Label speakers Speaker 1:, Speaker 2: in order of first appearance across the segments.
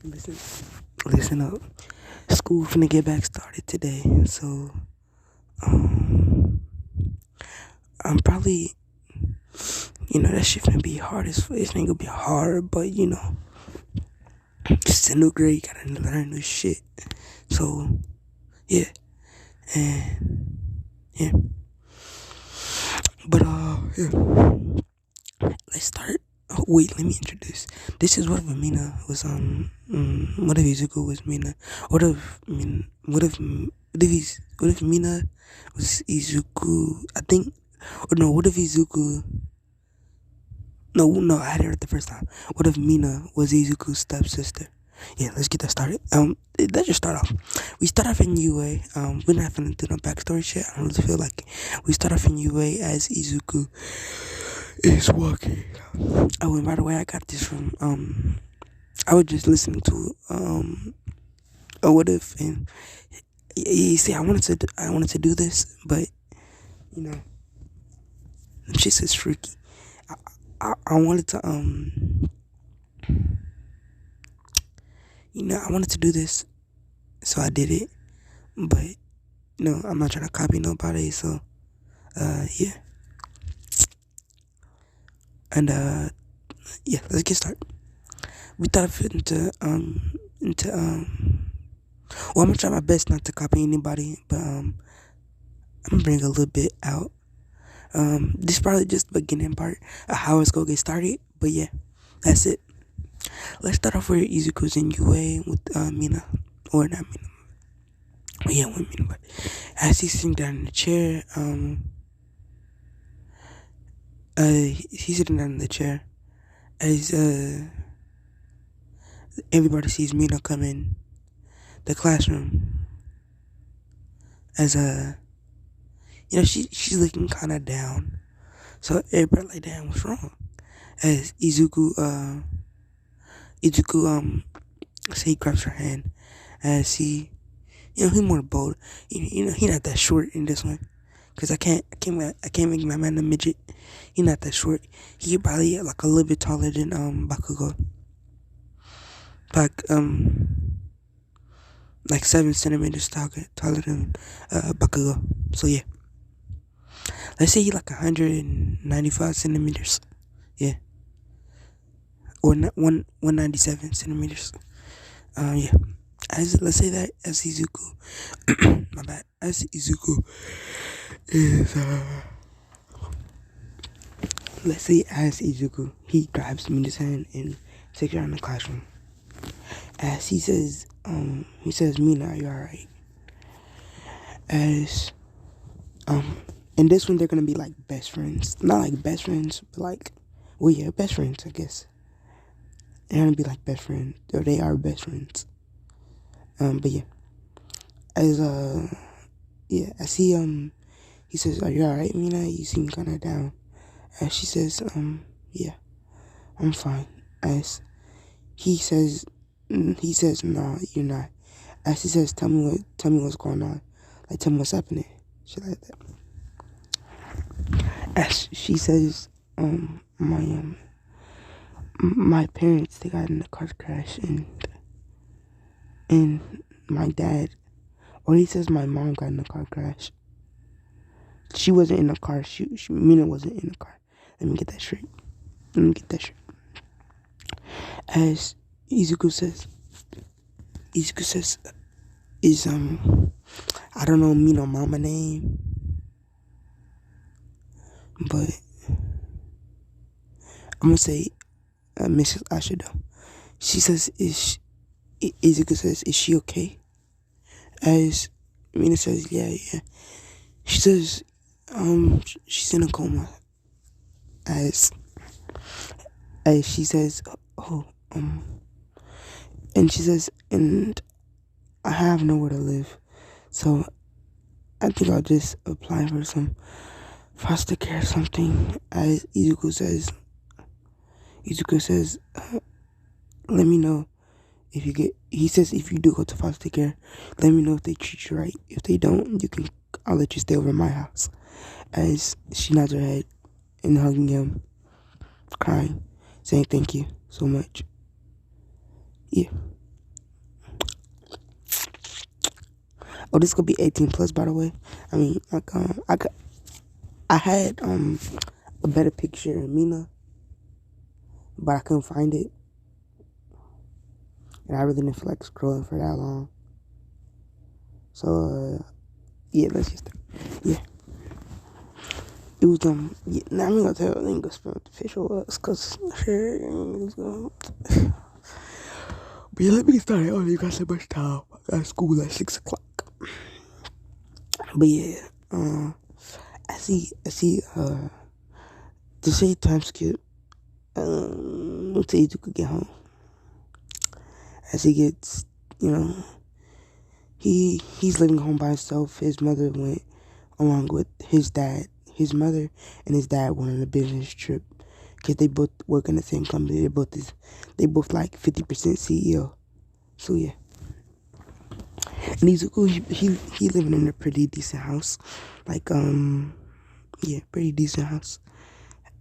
Speaker 1: Listen, listen up. School finna get back started today, so um, I'm probably, that shit finna be hard as fuck. It's ain't gonna be hard, but it's a new grade, gotta learn new shit. So yeah, and yeah, but let's start. Oh, wait, let me introduce. This is what if Mina was what if Izuku was Mina? What if Mina was Izuku? I think, or no, what if Izuku? No, I had it right the first time. What if Mina was Izuku's stepsister? Yeah, let's get that started. Let's just start off. We start off in UA. We're not gonna do no backstory shit. I don't really feel like it. We start off in UA as Izuku is walking. Oh, and by the way, I got this from I was just listening to a what if, and you see, I wanted to do this, but you know, shit is freaky. I wanted to I wanted to do this, so I did it, but I'm not trying to copy nobody, so yeah, and yeah, let's get started. We thought of it into well, I'm gonna try my best not to copy anybody, but I'm gonna bring a little bit out. This is probably just the beginning part of how it's gonna get started, but yeah, that's it. Let's start off with Izuku's in UA with Mina, or not Mina, but yeah, with Mina. But as he's sitting down in the chair, he's sitting down in the chair as everybody sees Mina come in the classroom. As she's looking kind of down, so everybody like, damn, what's wrong? As Izuku say he grabs her hand, as he more bold. He not that short in this one, cause I can't make my man a midget. He not that short. He probably like a little bit taller than Bakugo, like 7 centimeters taller than Bakugo. So yeah, let's say he like 195 centimeters. Yeah, or 197 centimeters. Yeah. Let's say that as Izuku, my bad. As Izuku is let's say as Izuku, he grabs Mina's hand and takes her out in the classroom. As he says, Mina, are you alright? As in this one they're gonna be like best friends. Not like best friends, but like, well, yeah, best friends, I guess. They're gonna be like best friends, or they are best friends. But yeah, as as he says, "Are you alright, Mina? You seem kind of down." As she says, "Yeah, I'm fine." As he says, "No, you're not." As he says, tell me what's going on. Like, tell me what's happening." Shit like that. As she says, my parents, they got in a car crash, and my dad, or he says my mom got in a car crash. She wasn't in the car. Mina wasn't in the car. Let me get that straight. As Izuku says, is I don't know Mina mama name, but I'm gonna say Mrs. Ashido. She says, Izuku says, is she okay? As Mina says, yeah. She says, she's in a coma. As she says, and she says, and I have nowhere to live, so I think I'll just apply for some foster care or something. As Izuku says, let me know if you get. He says, if you do go to foster care, let me know if they treat you right. If they don't, I'll let you stay over at my house. As she nods her head and hugging him, crying, saying thank you so much. Yeah. Oh, this could be 18 plus, by the way. I mean, like, I had a better picture of Mina, but I couldn't find it, and I really didn't feel like scrolling for that long. So, yeah, let's just, yeah. It was, yeah, now I'm gonna tell, I'm gonna spell what the official was, cause, sure, it's gonna, but yeah, let me get started. I only got so much time. I got school at 6 o'clock. But yeah, to say time skip, until you could get home. As he gets, you know, he's living home by himself. His mother went along with his dad. His mother and his dad went on a business trip because they both work in the same company. They both like 50% CEO. So yeah, and he living in a pretty decent house, like yeah, pretty decent house.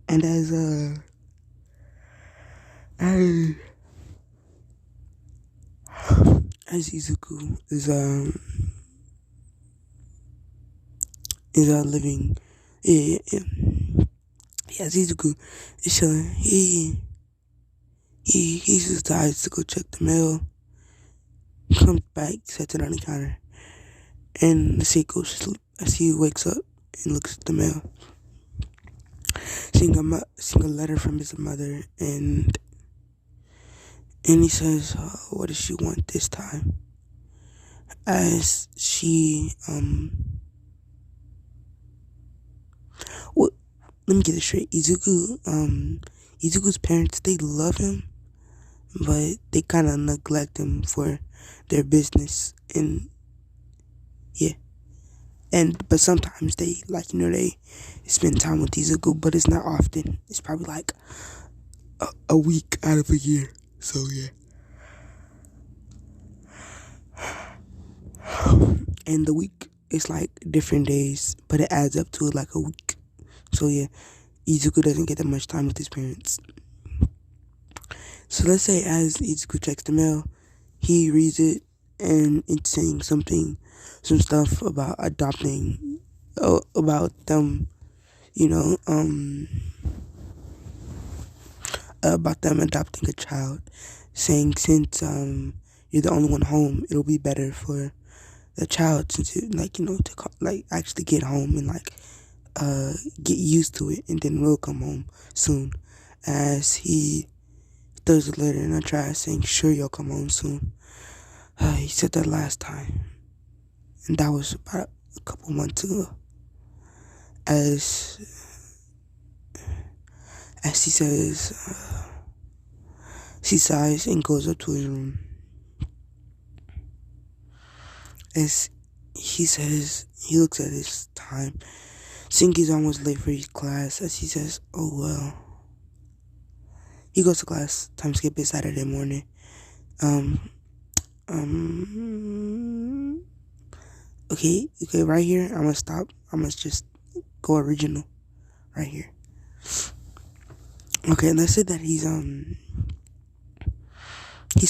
Speaker 1: And as Izuku is living, yeah, yeah, yeah. Yeah, Izuku is chilling. He just decides to go check the mail. Comes back, sets it on the counter, and the he goes to sleep. As he wakes up and looks at the mail, seeing a letter from his mother, and he says, "What does she want this time?" As she well, let me get it straight. Izuku's parents, they love him, but they kind of neglect him for their business, and yeah. But sometimes they, like, they spend time with Izuku, but it's not often. It's probably like a week out of a year. So yeah. And the week is like different days, but it adds up to like a week. So yeah, Izuku doesn't get that much time with his parents. So let's say as Izuku checks the mail, he reads it and it's saying some stuff about adopting, about them, you know, about them adopting a child, saying since you're the only one home, it'll be better for the child to like actually get home and like get used to it, and then we'll come home soon. As he throws a letter in a trash saying, "Sure, you'll come home soon." He said that last time, and that was about a couple months ago. As he says, she sighs and goes up to his room. As he says, he looks at his time, seeing he's almost late for his class. As he says, "Oh well." He goes to class. Time skip is Saturday morning. Okay, right here. I'm gonna stop. I'm gonna just go original, right here. Okay, let's say that he's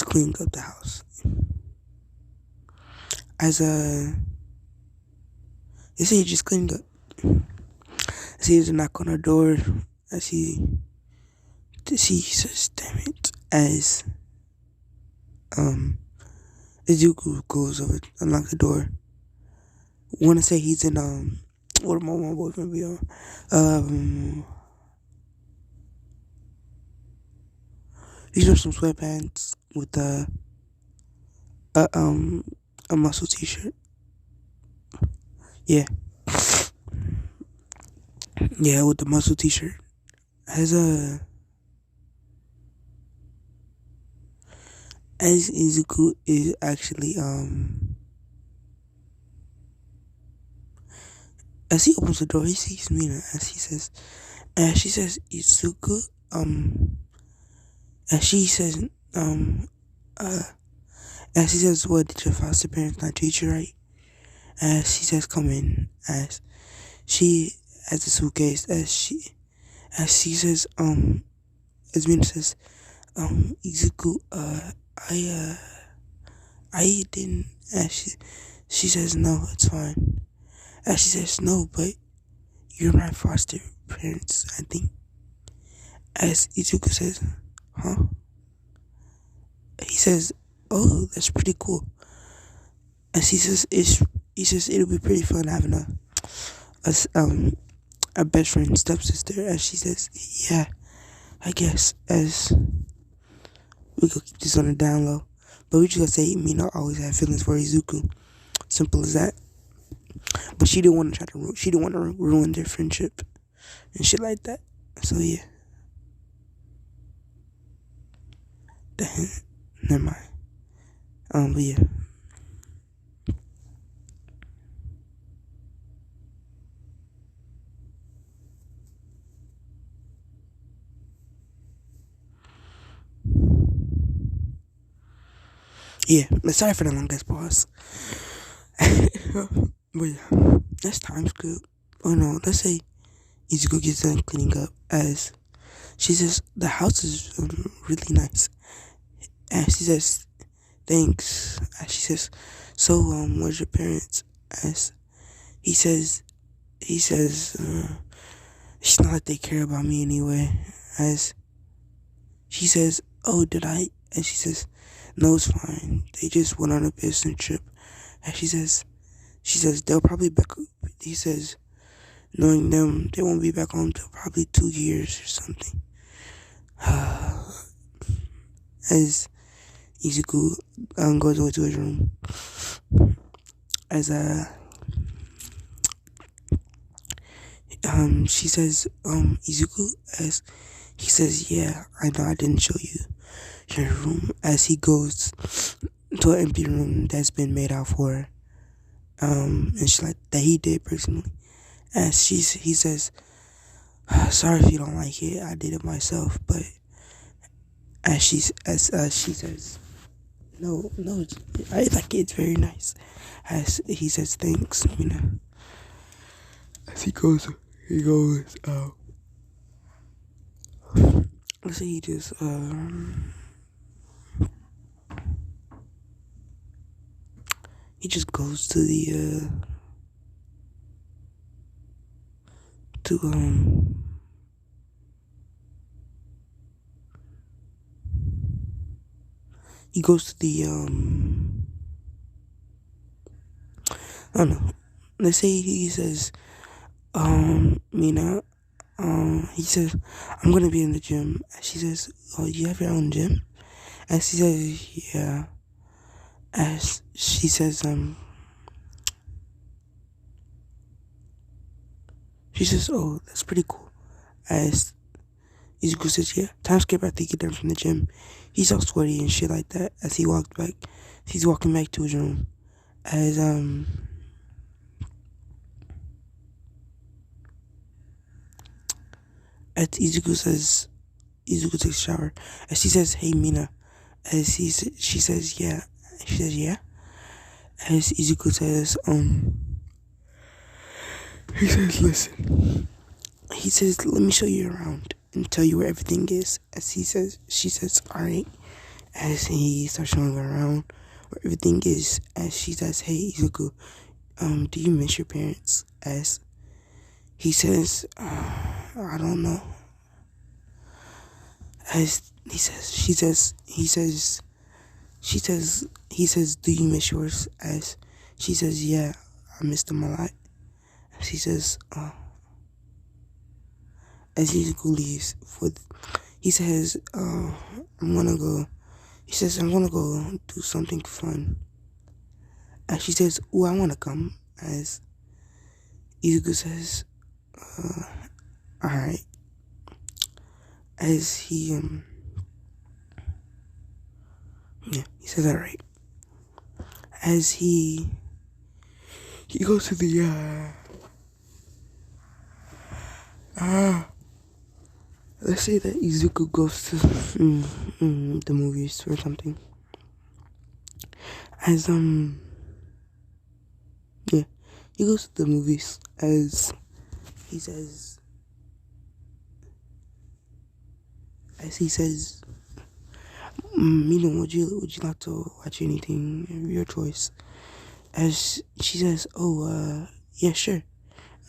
Speaker 1: cleaning up the house. As they say he just cleaned up. As he hears a knock on the door. As he says, "Damn it!" As Izuku goes over to unlock the door. Want to say he's in what am my boyfriend be on? These are some sweatpants with a a muscle t-shirt. Yeah, yeah, with the muscle t-shirt. As Izuku is actually as he opens the door, he sees Mina. As she says, "Izuku," as she says, uh, as he says, "What, did your foster parents not treat you right?" As she says, "Come in." As she has a suitcase, as she says, as Mina says, "Izuku, I didn't," as She says, no, it's fine. And she says, no, but you're my foster parents, I think. As Izuku says, huh? He says, oh, that's pretty cool. As he says it'll be pretty fun having a, a best friend stepsister. As she says, yeah, I guess. As we could keep this on the down low. But we just gotta say Mina always had feelings for Izuku. Simple as that. But she didn't want to she didn't want to ruin their friendship and shit like that. So yeah. Never mind. But yeah. Yeah, sorry for the longest pause. But yeah, that's time scoop. Oh no, let's say Izuku gets done cleaning up. As she says, the house is really nice. And she says, thanks. As she says, so where's your parents? As he says, it's not like they care about me anyway. As she says, oh, did I? And she says, no, it's fine. They just went on a business trip. And she says, they'll probably back. He says, knowing them, they won't be back home till probably 2 years or something. As Izuku goes over to his room, as she says, Izuku, as he says, yeah, I know I didn't show you your room. As he goes to an empty room that's been made out for and she like that he did personally. As he says, sorry if you don't like it, I did it myself. But as she says, no, I like it. It's very nice. As he says, thanks, Mina. As he goes, let's say he just goes to the to he goes to the I don't know. Let's say he says, Mina, he says, I'm gonna be in the gym. And she says, oh, you have your own gym? And she says, yeah. As she says, she says, oh, that's pretty cool. As Izuku says, yeah, time skip after he get done from the gym. He's all sweaty and shit like that. As he's walking back to his room. As Izuku takes a shower. As she says, hey Mina. As she says, yeah. She says, yeah. As Izuku says, he says, listen. He says, let me show you around and tell you where everything is. As she says, alright. As he starts showing her around where everything is. As she says, hey Izuku, do you miss your parents? As he says, I don't know. As he says, do you miss yours? As she says, yeah, I miss them a lot. As he says, as Izuku leaves he says, I'm gonna go. He says, I'm gonna go do something fun. As she says, oh, I wanna come. As Izuku says, alright. As he says alright. As he goes to the let's say that Izuku goes to the movies or something. As yeah, he goes to the movies. As he says, Mina, would you like to watch anything? Your choice. as she says, "Oh, yeah, sure."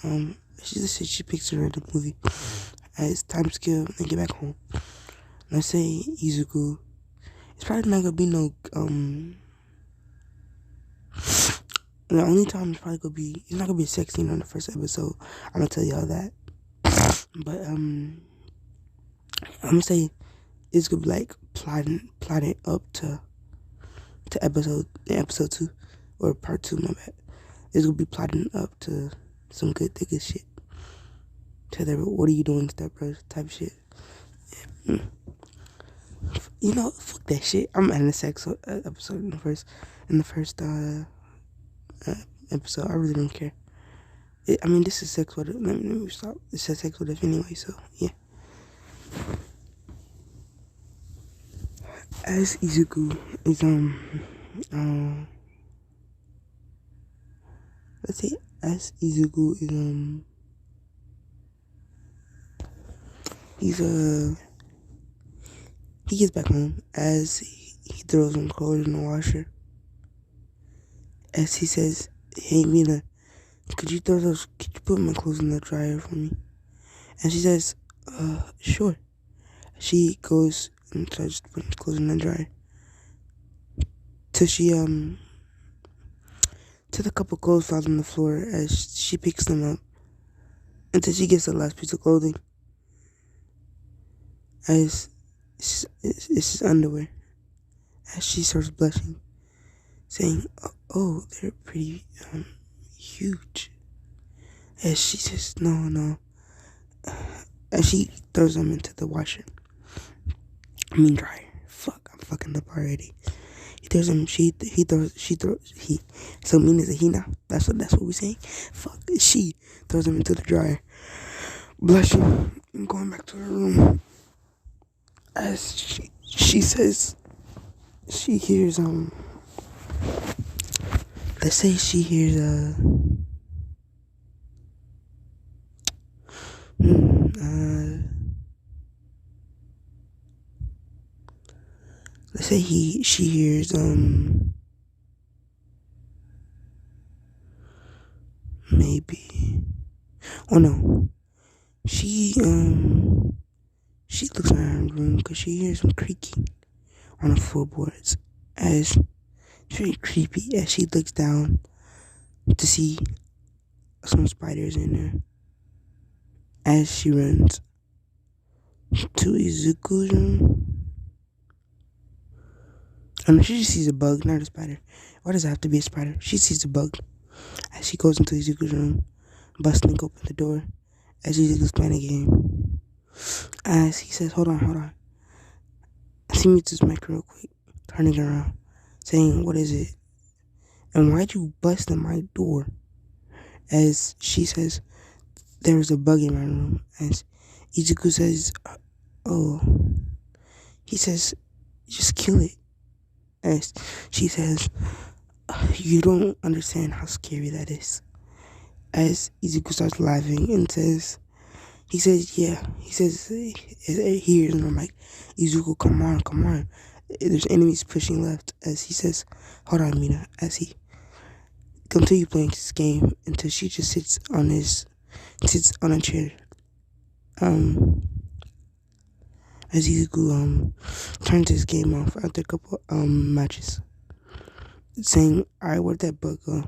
Speaker 1: She just said she picks a random movie. As time skip, and get back home. Let's say Izuku. It's probably not gonna be no The only time it's probably gonna be, it's not gonna be a sex scene on the first episode. I'm gonna tell y'all that. But I'm gonna say it's gonna be like plotting up to episode 2 or part 2. My bad. It's gonna be plotting up to some good nigga shit. To their what are you doing, step bros type shit. You know, fuck that shit. I'm adding a sex episode in the first episode. I really don't care. I mean, this is sex with it. Let me stop. It says sex with it anyway, so yeah. As Izuku is let's say as Izuku is he's he gets back home as he throws some clothes in the washer. As he says, "Hey Mina, could you put my clothes in the dryer for me?" And she says, sure." She goes and starts putting clothes in the dryer. Till till the couple clothes falls on the floor as she picks them up. Until she gets the last piece of clothing. As it's his underwear. As she starts blushing. Saying, "Oh, they're pretty, huge." As she says, "No." As she throws them into the washer. I mean dryer. Fuck, I'm fucking up already. He throws them. She throws. He. So Mina's a he now. That's what we're saying. Fuck. She throws them into the dryer, blushing and going back to her room. As she says, she hears Let's say she hears let's say she hears maybe, oh no, she looks around her room because she hears some creaking on the floorboards. As it's very creepy as she looks down to see some spiders in there. As she runs to Izuku's room, and she just sees a bug, not a spider. Why does it have to be a spider? She sees a bug as she goes into Izuku's room, busting open the door as Izuku's playing a game. As he says, hold on. She mutes his mic real quick, turning around, saying, "What is it? And why'd you bust in my door?" As she says, "There was a bug in my room." As Izuku says, "Oh." He says, "Just kill it." As she says, "You don't understand how scary that is." As Izuku starts laughing and says, he says, "Yeah." He says, he hears, and I'm like, "Izuku, come on. There's enemies pushing left." As he says, "Hold on, Mina." As he continue playing this game until she just sits on a chair. As Izuku turns his game off after a couple matches, saying, "Alright, where'd that bug go?"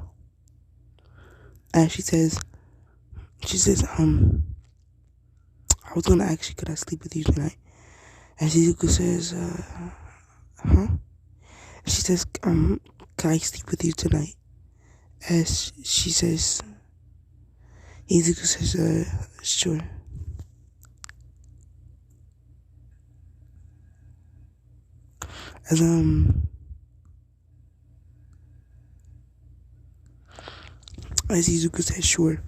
Speaker 1: As she says, "I was gonna ask you, could I sleep with you tonight?" As Izuku says, huh? She says, "Can I sleep with you tonight?" As she says, Izuku says, "Sure." As Izuku says, "Sure."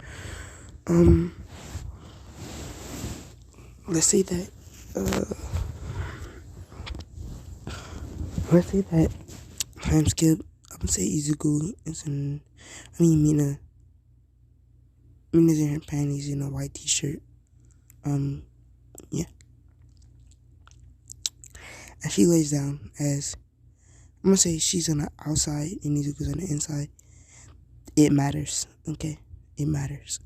Speaker 1: Um, let's say that, time skip. I'm gonna say Izuku is Mina's in her panties in a white t-shirt. Yeah. And she lays down as, I'm gonna say she's on the outside and Izuku's on the inside. it matters. Okay, it matters.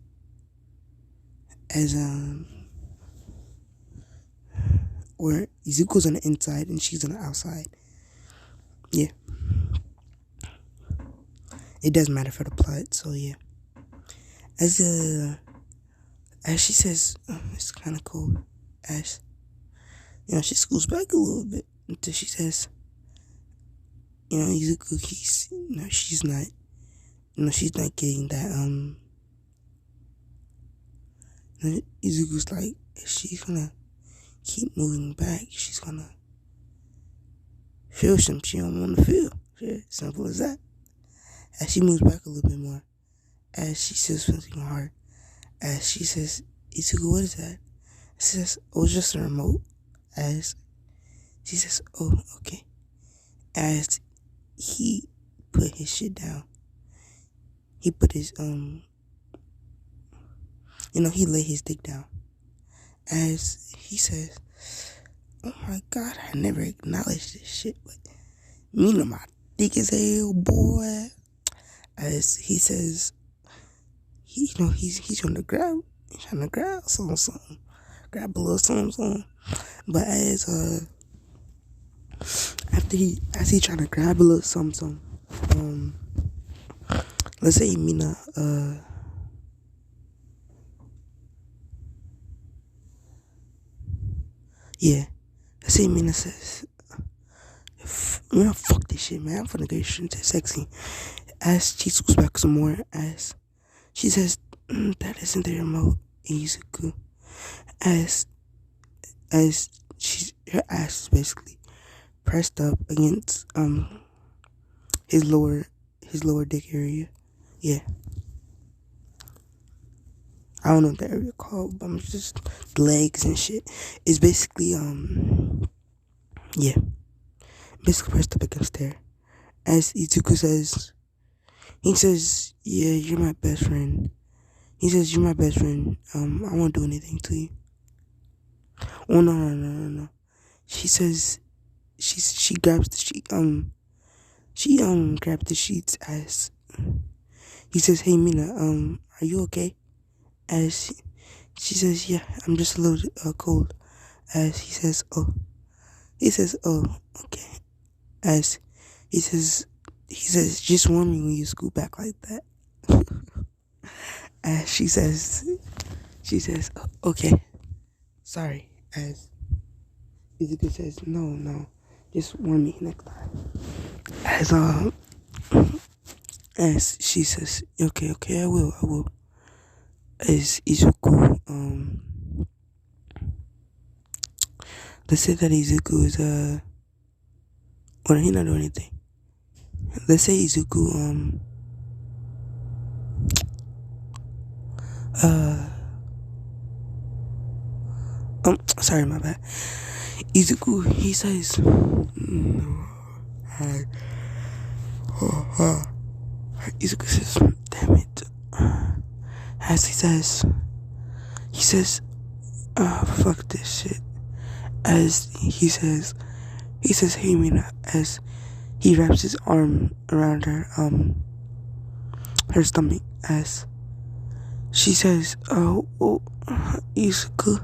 Speaker 1: As where Izuku's on the inside and she's on the outside. Yeah, it does matter for the plot. So yeah, as she says, it's kind of cool. As she scoots back a little bit until she says, Izuku, she's not, she's not getting that. Izuku's like, she's gonna keep moving back. She's gonna feel something she don't want to feel. Yeah, simple as that. As she moves back a little bit more, as she says something hard, as she says, Izuku, what is that? She says, oh, it's just a remote. As she says, oh, okay. As he put his shit down, he put his, he laid his dick down. As he says, oh my God, I never acknowledged this shit, but mina, my dick is hell, boy. As he says, he's trying to grab something, grab a little something. But as he trying to grab a little something, let's say Mina, let's say Mina says, fuck this shit, man, I'm finna get shit sexy. As she swoops back some more, as she says, that isn't the remote, Izuku. As her ass is basically pressed up against his lower dick area. Yeah, I don't know what that area called, but I'm just legs and shit. It's basically basically pressed up against there. As Izuku says, he says, yeah, you're my best friend. He says, you're my best friend. I won't do anything to you. Oh no. She says, she grabs the sheet. She grabbed the sheets. As he says, hey Mina, are you okay? As she says, yeah, I'm just a little cold. As he says, oh, okay. As he says, just warn me when you scoot back like that. As she says, okay, sorry. As Izuku says, no, just warn me next time. As she says, okay, I will. As Izuku, let's say that Izuku is or he not doing anything. Let's say Izuku sorry, my bad. Izuku, he says, Izuku says, damn it. As he says, fuck this shit. As he says, hey Mina, as he wraps his arm around her stomach. As she says, oh, Izuku.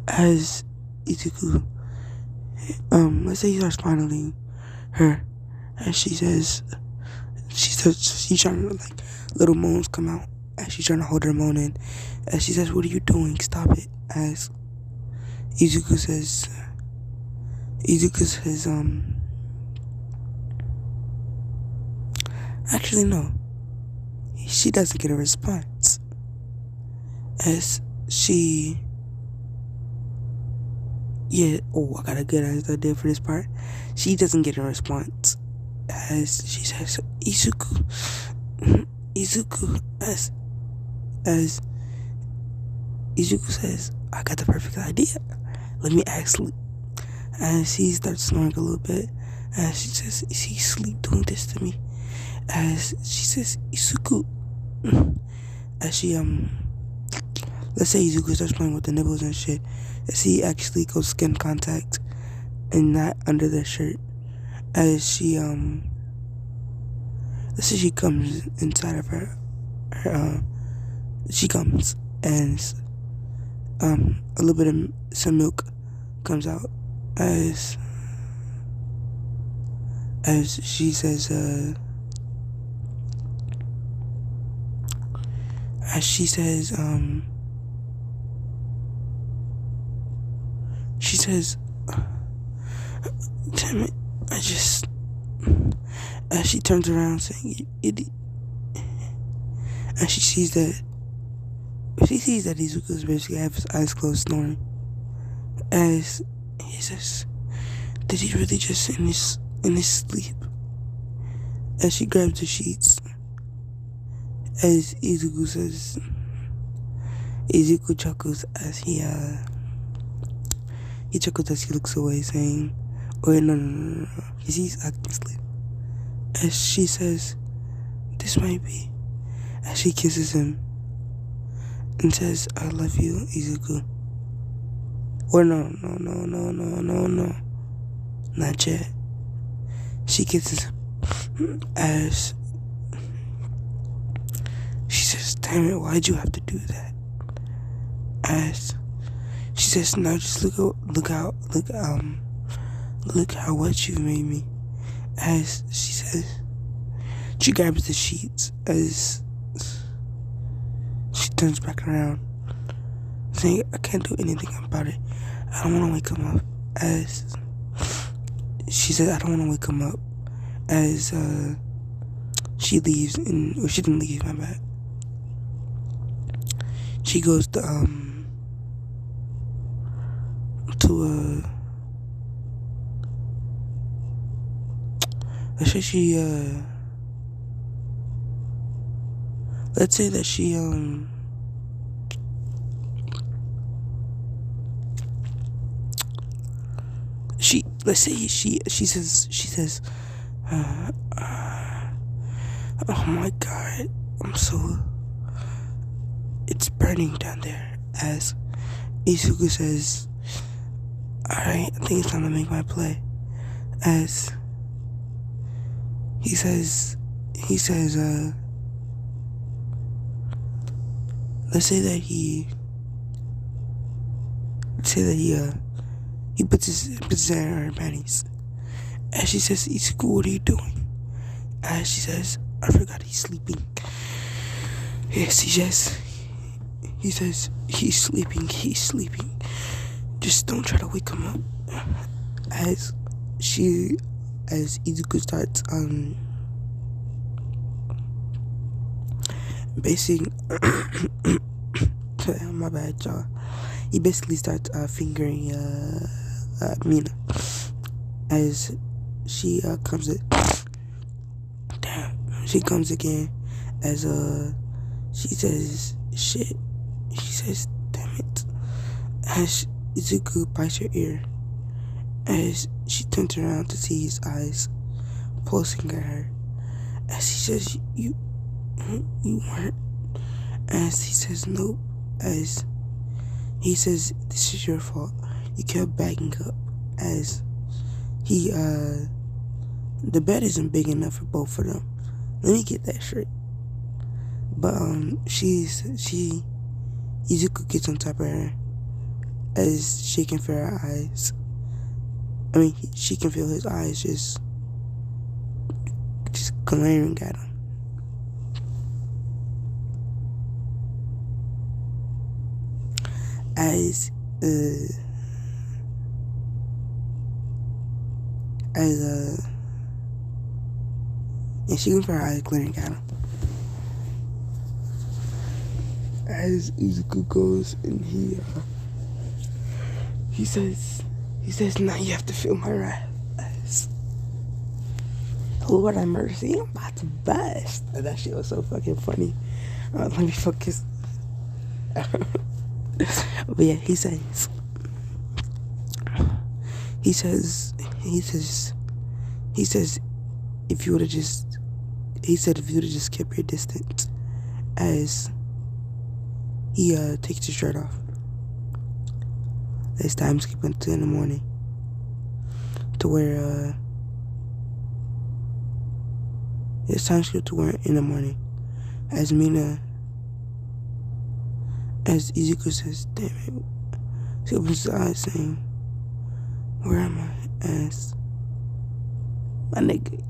Speaker 1: As Izuku, let's say he starts fondling her, and she's trying to, like, little moans come out as she's trying to hold her moan in. As she says, what are you doing? Stop it. As Izuku says, actually no, she doesn't get a response. As she, I got a good idea for this part. She doesn't get a response. As she says, Izuku, as Izuku says, I got the perfect idea. Let me actually. As he starts snoring a little bit, as she says, is he sleep doing this to me? As she says, Izuku, as she let's say Izuku starts playing with the nipples and shit, as he actually goes skin contact and not under their shirt. As she let's let's say she comes inside of her, she comes and a little bit of some milk comes out as she says as she says she says, damn it, as she turns around saying, you idiot, and she sees that Izuku's basically have his eyes closed snoring, as he says, did he really just in his sleep? As she grabs the sheets, as Izuku chuckles as he chuckles as he looks away, saying, wait, no, he's acting asleep. As she says, this might be, as she kisses him and says, I love you, Izuku. Or no, not yet. She kisses him as she says, damn it, why'd you have to do that? As she says, now just look how wet you made me. As she says, she grabs the sheets as she turns back around, saying, I can't do anything about it. I don't want to wake him up. As she says, I don't want to wake him up. As she leaves, or she didn't leave, my bad. She goes to let's say she let's say that she says oh my god, it's burning down there. As Izuku says, alright, I think it's time to make my play. As he says, let's say that he puts his hand on her panties. As she says, Izuku, what are you doing? As she says, I forgot he's sleeping. Yes, he says, he's sleeping. Just don't try to wake him up. As Izuku starts basing my bad, y'all. He basically starts fingering Mina as she comes again as she says shit. She says, damn it. As Izuku bites her ear, as she turns around to see his eyes pulsing at her, as he says, you weren't. As he says, nope. As he says, this is your fault. You kept backing up. As he the bed isn't big enough for both of them. Let me get that straight. But Izuku gets on top of her as she can feel her eyes. I mean, she can feel his eyes just glaring at him. As and she can feel her eyes glaring at him. As Izuku goes and he says, now you have to feel my wrath. Lord have mercy, I'm about to bust. That shit was so fucking funny. Let me focus. But yeah, he says, if you would have just kept your distance. As he takes his shirt off. It's time skipping to in the morning, to where It's time skip to where in the morning. As Mina, as Izuku says, damn it. She opens his eyes saying, where am I? As my nigga,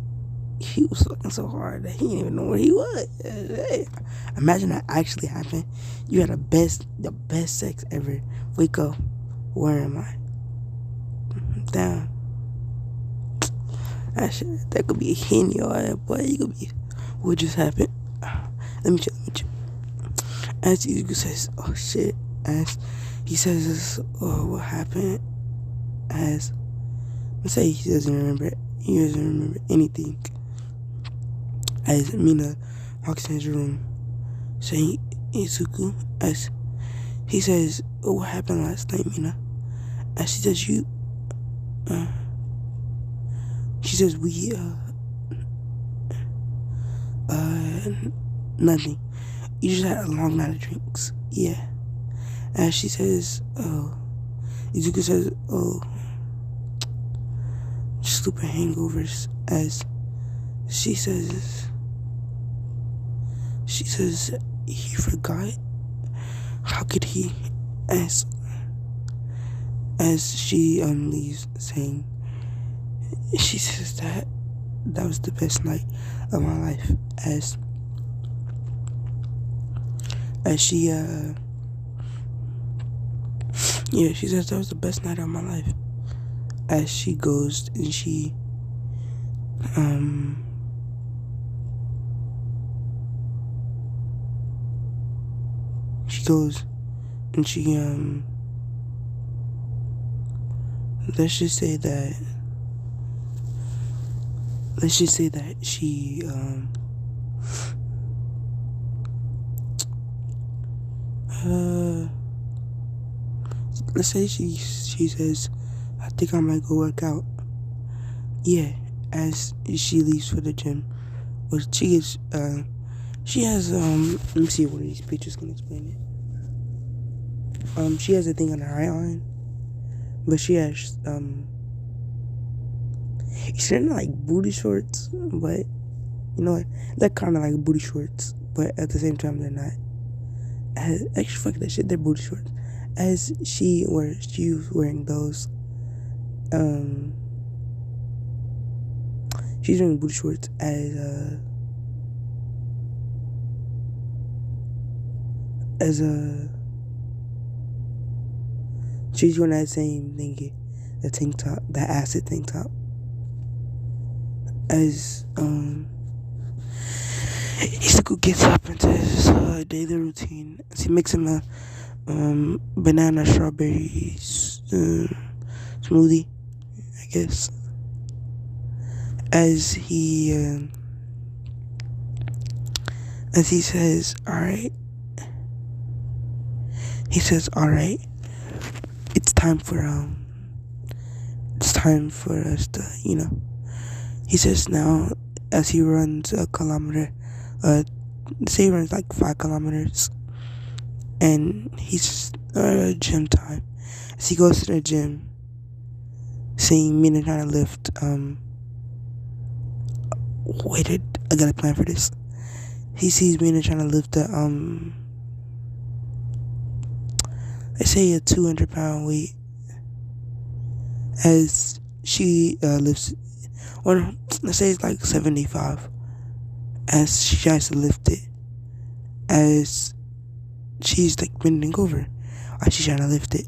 Speaker 1: he was fucking so hard that he didn't even know where he was. Hey, imagine that actually happened. You had the best sex ever. Wake up, where am I? Damn. That could be a hit in your ass, boy. You could be. What just happened? Let me check. As Izuku says, oh shit. As he says, oh, what happened? As let's say he doesn't remember anything. As Mina walks in his room, saying Izuku, as he says, oh, what happened last night, Mina? As she says, she says, nothing. You just had a long night of drinks. Yeah. As she says, oh, Izuku says, oh, stupid hangovers. As she says, he forgot. How could he? As she leaves, saying, she says that was the best night of my life. As she she says that was the best night of my life. As she goes and she goes and she let's just say that she let's say she says, I think I might go work out. Yeah, as she leaves for the gym. Well, she has let me see what these pictures can explain it. She has a thing on her eye but she has it's not like booty shorts, but you know what? They're kind of like booty shorts, but at the same time they're not. Actually, fuck that shit. They're booty shorts. As she was wearing those. She's wearing booty shorts she's wearing that same thingy, the tank top, the acid tank top. As Izuku gets up into his daily routine. He makes him a banana strawberry smoothie, I guess. As he says, alright. He says, alright. It's time for us to, He says now, as he runs a kilometer, say he runs like 5 kilometers, and he's gym time. As he goes to the gym, seeing Mina trying to lift, I gotta plan for this. He sees Mina trying to lift let's say a 200-pound weight, as she lifts, or let's say it's like 75, as she tries to lift it, as she's like bending over, as she's trying to lift it,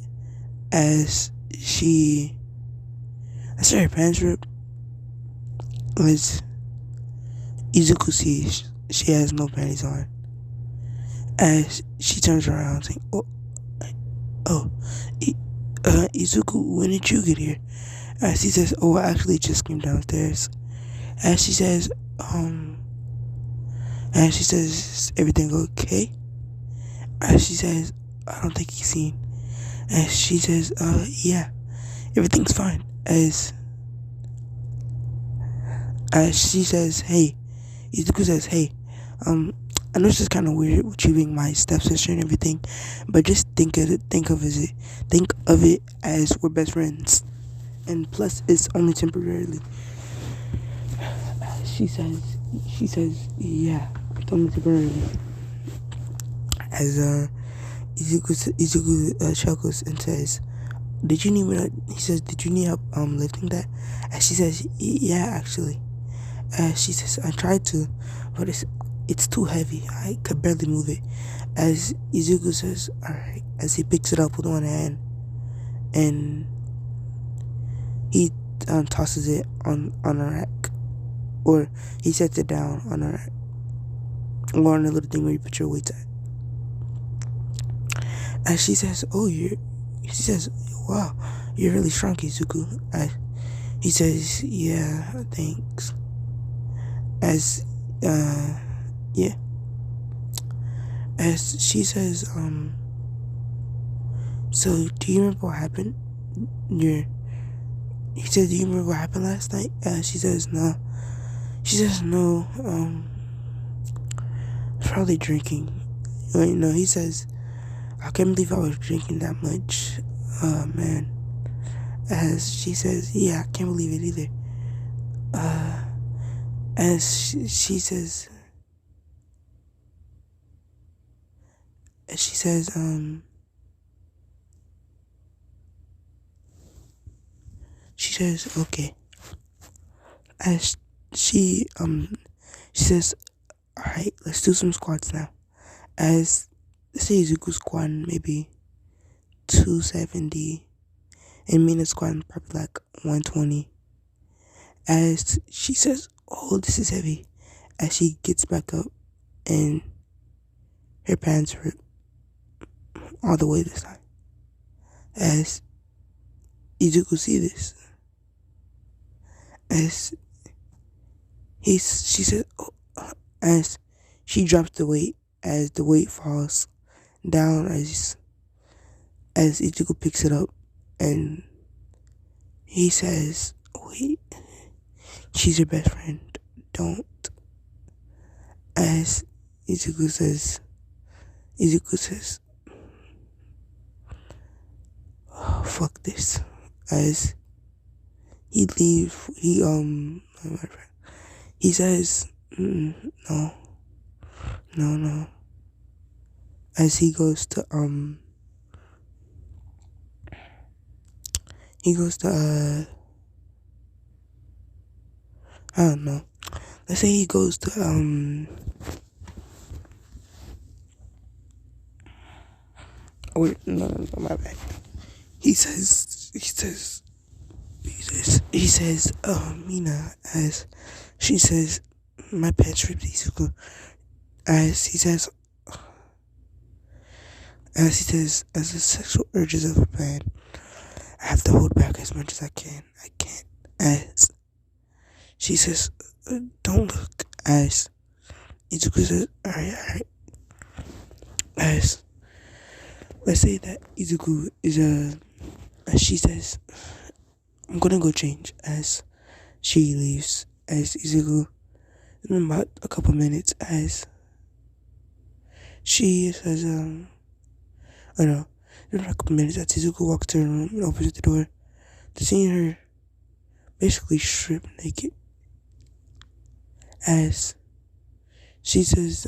Speaker 1: as her pants rip, as Izuku sees she has no panties on, as she turns around saying, Izuku, when did you get here? As he says, I actually just came downstairs. As she says, is everything okay? As she says, I don't think he's seen. As she says, yeah, everything's fine. As she says, hey, Izuku says, hey, I know this is kind of weird with you being my stepsister and everything, but just think of it as we're best friends, and plus it's only temporarily. She says, she says, yeah, I told him to burn. As Izuku chuckles and says, did you need me he says, did you need help lifting that? And she says, yeah, actually. She says, I tried to, but it's too heavy. I could barely move it. As Izuku says, alright, as he picks it up with one hand and he tosses it on a rack, or he sets it down on a rack, or on a little thing where you put your weights at. And she says, she says, wow, you're really strong, Izuku. He says, yeah, thanks. As, yeah. As she says, so do you remember what happened? He says, do you remember what happened last night? She says, no. She says, no, probably drinking. Wait, no, he says, I can't believe I was drinking that much. Man. As she says, yeah, I can't believe it either. As she says, she says, okay. As she says, alright, let's do some squats now. As, let's say Izuku squatting maybe 270, and Mina squatting probably like 120. As she says, oh, this is heavy. As she gets back up, and her pants rip all the way this time. As Izuku see this, as she says, oh, as she drops the weight, as the weight falls down, as Izuku picks it up, and he says, wait, she's your best friend, don't. As Izuku says, oh, fuck this. As he says, no, no. As he goes to I don't know. Let's say he goes to wait, no, my bad. He says, Mina, as she says, my pants ripped, Izuku. As he says, as the sexual urges of a man, I have to hold back as much as I can. I can't. As she says, don't look. As Izuku says, alright. As let's say that Izuku is as she says, I'm gonna go change. As she leaves, as Izuku, in about a couple minutes, as she says, I know, in a couple minutes, as Izuku walks to her room and opens the door, to seeing her basically stripped naked. As she says,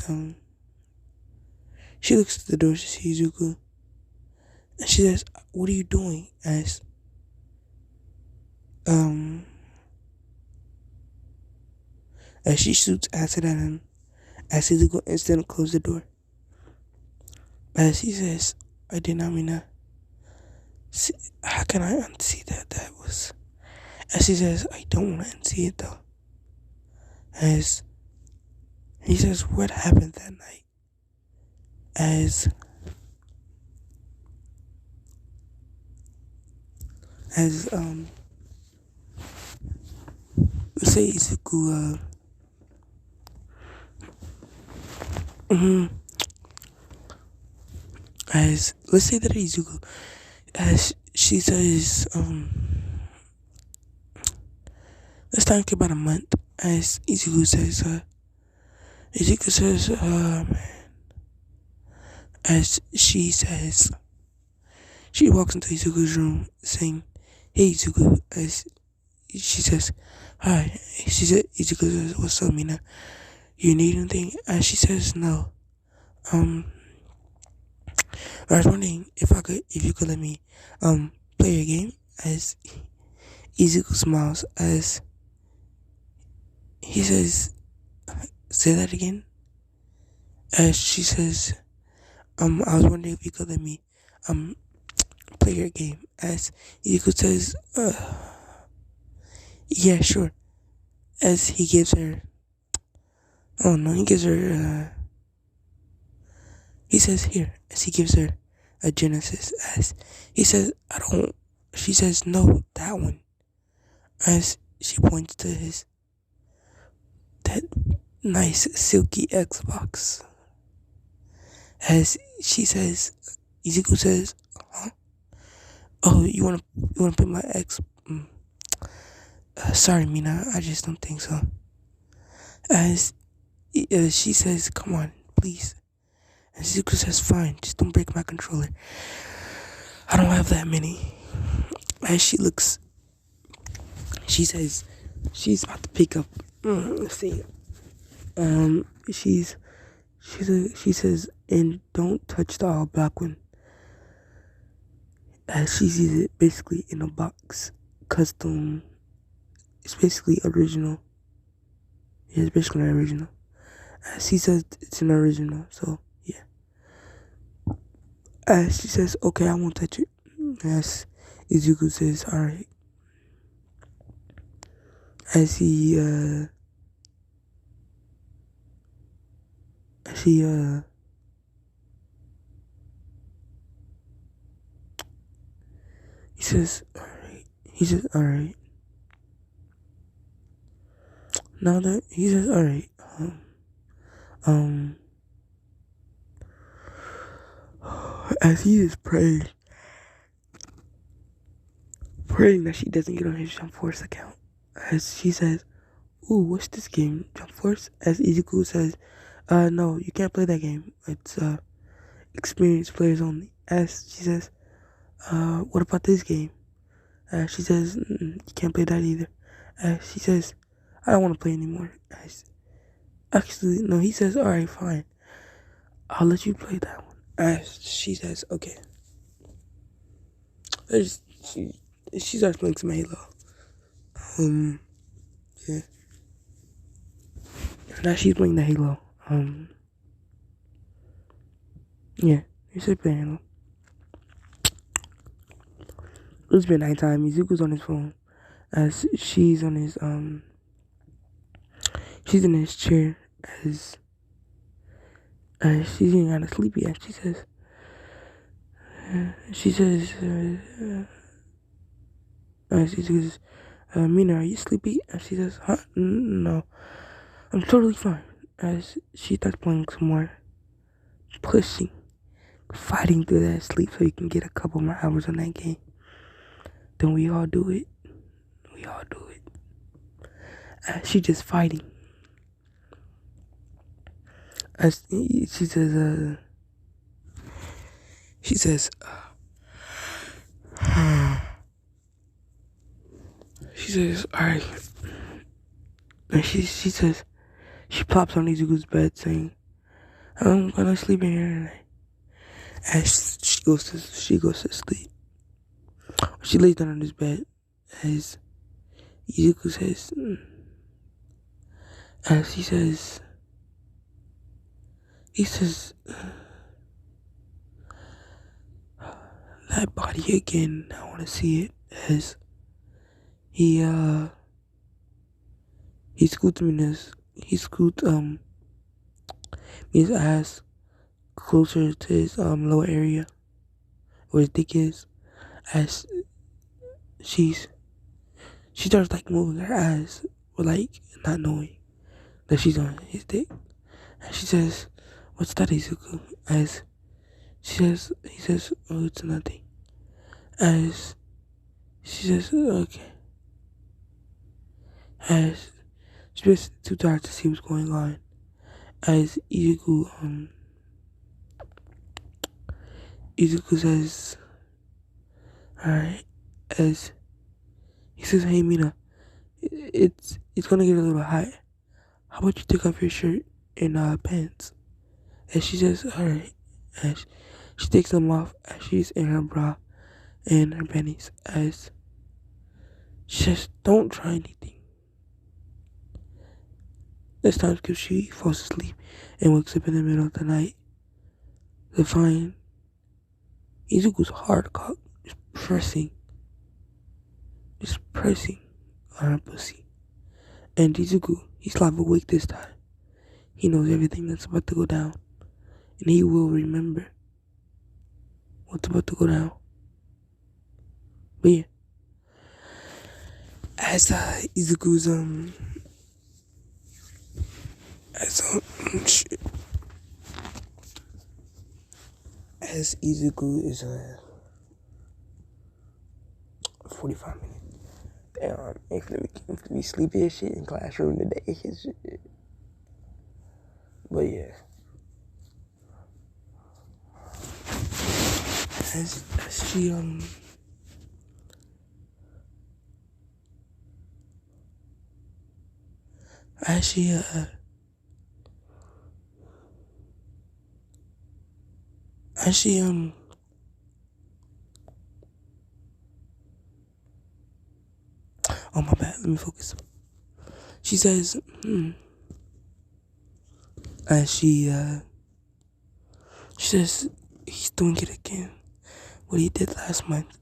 Speaker 1: she looks at the door to see Izuku, and she says, what are you doing? As she shoots acid at him, as Izuku instantly closes the door. As he says, I did not mean that. See, how can I unsee that? That was. As he says, I don't want to unsee it though. As he says, what happened that night? As let's say Izuku, as let's say that Izuku, as she says, let's talk about a month. As Izuku says, man. As she says, she walks into Izuku's room saying, hey Izuku, as she says, hi. She said, Izuku says, what's up, Mina? You need anything? And she says, no. Um, I was wondering if you could let me, play a game. As Izuku smiles, as he says, say that again. As she says, I was wondering if you could let me, um, play your game. As Izuku says, yeah, sure. As he gives her, oh no, he gives her, he says here, as he gives her a Genesis, as he says, I don't, she says, no, that one. As she points to that nice silky Xbox. As she says, Izuku says, huh? Oh, you wanna put my X? Sorry, Mina, I just don't think so. As she says, come on, please. And Izuku says, fine, just don't break my controller. I don't have that many. As she says, she's about to pick up. Let's see. She says, and don't touch the all black one. As she sees it basically in a box, custom. It's basically original. Yeah, it's basically an original. As he says, it's an original. So yeah. As she says, okay, I won't touch it. As Izuku says, all right. As he he says, alright. He says, alright. Now that he says, alright. Um, as he is praying that she doesn't get on his Jump Force account. As she says, ooh, what's this game? Jump Force? As Izuku says, no, you can't play that game. It's, experienced players only. As she says, what about this game? She says, you can't play that either. She says, I don't want to play anymore. Actually, no, he says, alright, fine. I'll let you play that one. She says, okay. She starts playing some Halo. Yeah. Now she's playing the Halo. Yeah, she's playing Halo. It's been nighttime. Izuku's on his phone. As she's on his, she's in his chair. As she's getting kind of sleepy. And she says, she says, Mina, are you sleepy? And she says, huh? No, I'm totally fine. As she starts playing some more, pushing, fighting through that sleep so you can get a couple more hours on that game. Then we all do it. She just fighting. As she says, she says, alright. And she says, she plops on Izuku's bed saying, I'm gonna sleep in here tonight. As she goes to sleep. She lays down on his bed as Izuku says, as he says, that body again, I wanna see it. As he scoots his ass closer to his lower area where his dick is. As she starts like moving her ass, but like not knowing that she's on his dick. And she says, what's that, Izuku? As he says, oh, it's nothing. As she says, okay. As she's basically too tired to see what's going on. As Izuku says, alright. As he says, hey, Mina, it's gonna get a little hot. How about you take off your shirt and pants? And she says, alright. And she takes them off as she's in her bra and her panties. As she says, don't try anything. This time because she falls asleep and wakes up in the middle of the night to find Izuku's hard cock just pressing on her pussy. And Izuku, he's live awake this time. He knows everything that's about to go down. And he will remember what's about to go down. But yeah. As Izuku's shit. As Izuku is 45 minutes. Damn, ain't finna be sleepy as shit in classroom today. But yeah. As she oh my bad, let me focus. She says, as she says he's doing it again. What he did last month.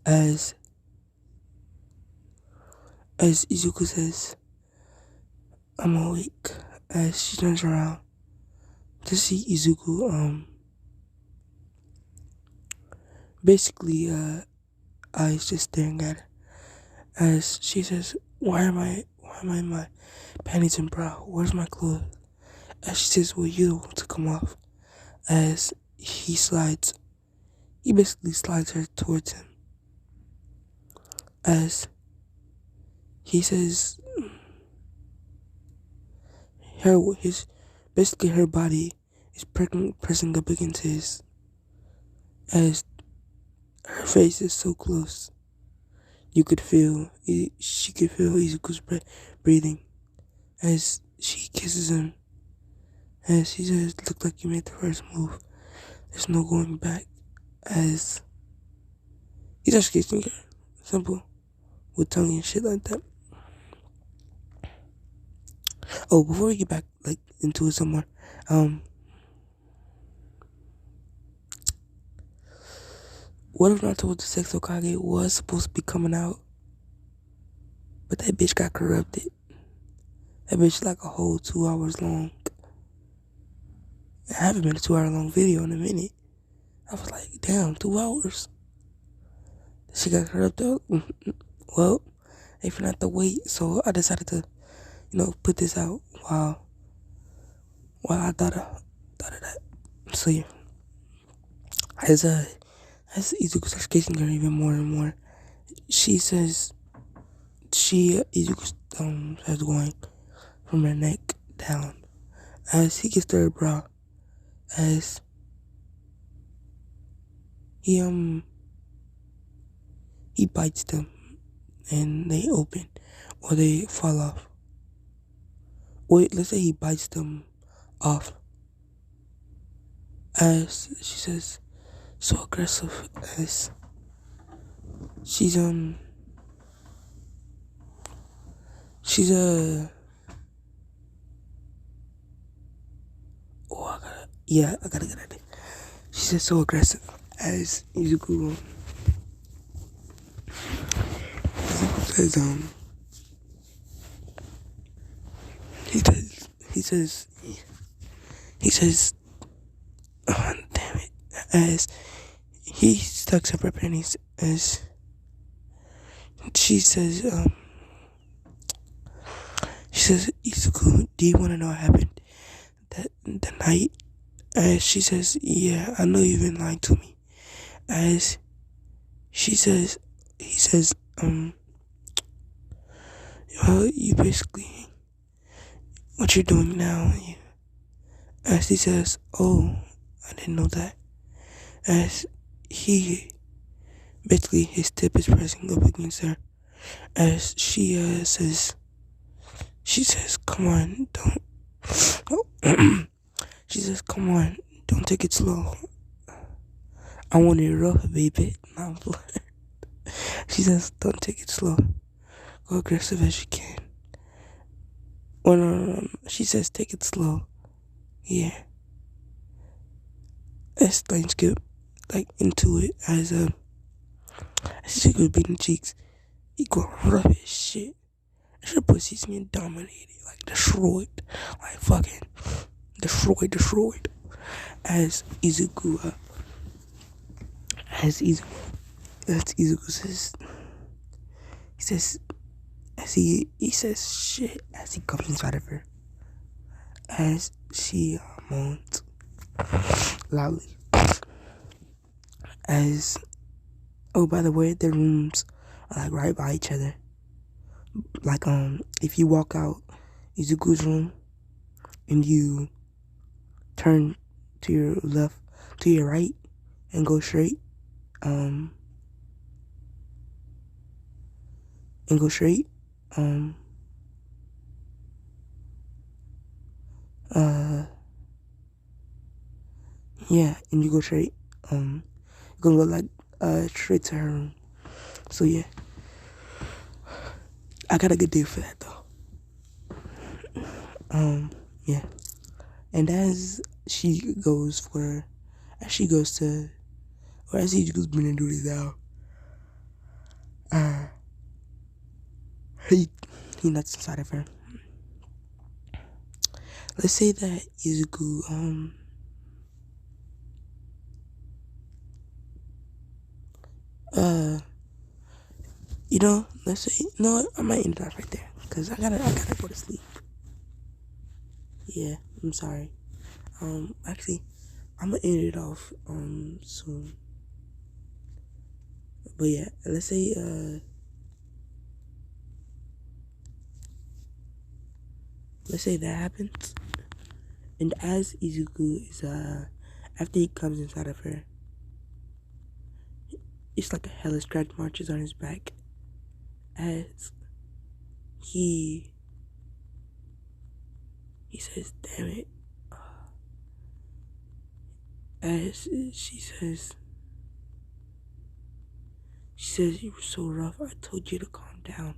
Speaker 1: As Izuku says, I'm awake. As she turns around to see Izuku, basically, eyes just staring at her. As she says, why am I in my panties and bra? Where's my clothes? As she says, well, you don't want to come off. As he basically slides her towards him. As he says, basically her body is pressing up against his. As her face is so close, she could feel Izuku's breathing. As she kisses him, as he says, look like you made the first move. There's no going back. As he's just kissing her, simple, with tongue and shit like that. Oh, before we get back into it somewhere, what if Naruto with the Sex Hokage was supposed to be coming out, but that bitch got corrupted? That bitch like a whole 2 hours long. I haven't been a 2 hour long video in a minute. I was like, damn, 2 hours. She got corrupted. Well, if you not to wait, so I decided to, put this out while I thought of that. So yeah, as Izuku starts kissing her even more and more, she says, Izuku starts going from her neck down as he gets to her bra, as he bites them and they open or they fall off. Wait, let's say he bites them off. As she says, so aggressive. As she's oh, I gotta get at it. She says so aggressive. As Izuku says he says oh, damn it. As he sucks up her panties, as she says Izuku, do you want to know what happened the night? As she says, yeah, I know you've been lying to me. As he says, well, you basically, what you're doing now, as he says, oh, I didn't know that. As basically his tip is pressing up against her As she says, come on, don't. She says, come on, don't take it slow. I want it rough, baby. Now, she says, don't take it slow. Go aggressive as you can. Oh, no. She says, take it slow. Yeah. As things get, like, into it, as she goes beating cheeks, he go rough as shit. Her pussy's getting dominated, like, destroyed. Like, fucking destroyed. As Izuku, says, he says, he says shit as he comes inside of her, as she moans loudly. As, oh, by the way, their rooms are like right by each other. Like, if you walk out Izuku's room and you turn to your left, to your right, and go straight, um, yeah, and you go straight, you're gonna go like, straight to her room. So yeah, I got a good deal for that though. Yeah, and as she goes to, or as he goes bring duties out, he nuts inside of her. Let's say that Izuku, let's say, no, I might end it off right there, cause I gotta go to sleep. Yeah, I'm sorry. Actually, I'm gonna end it off, soon. But yeah, let's say, that happens, and as Izuku is, after he comes inside of her, it's like a hella scratch marches on his back, as he says, damn it, as she says, you were so rough, I told you to calm down,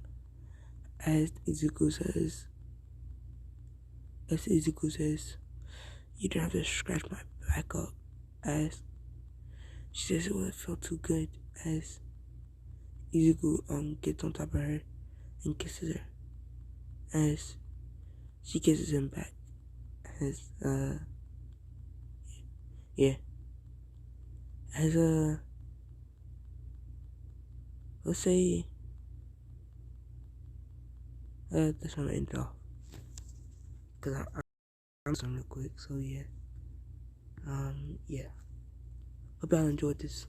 Speaker 1: as Izuku says, you didn't have to scratch my back up, as she says it would have felt too good, as Izuku gets on top of her and kisses her, as she kisses him back, as yeah, as let's say, that's not gonna end it off, cause I'm something real quick, so yeah, yeah, hope y'all enjoyed this.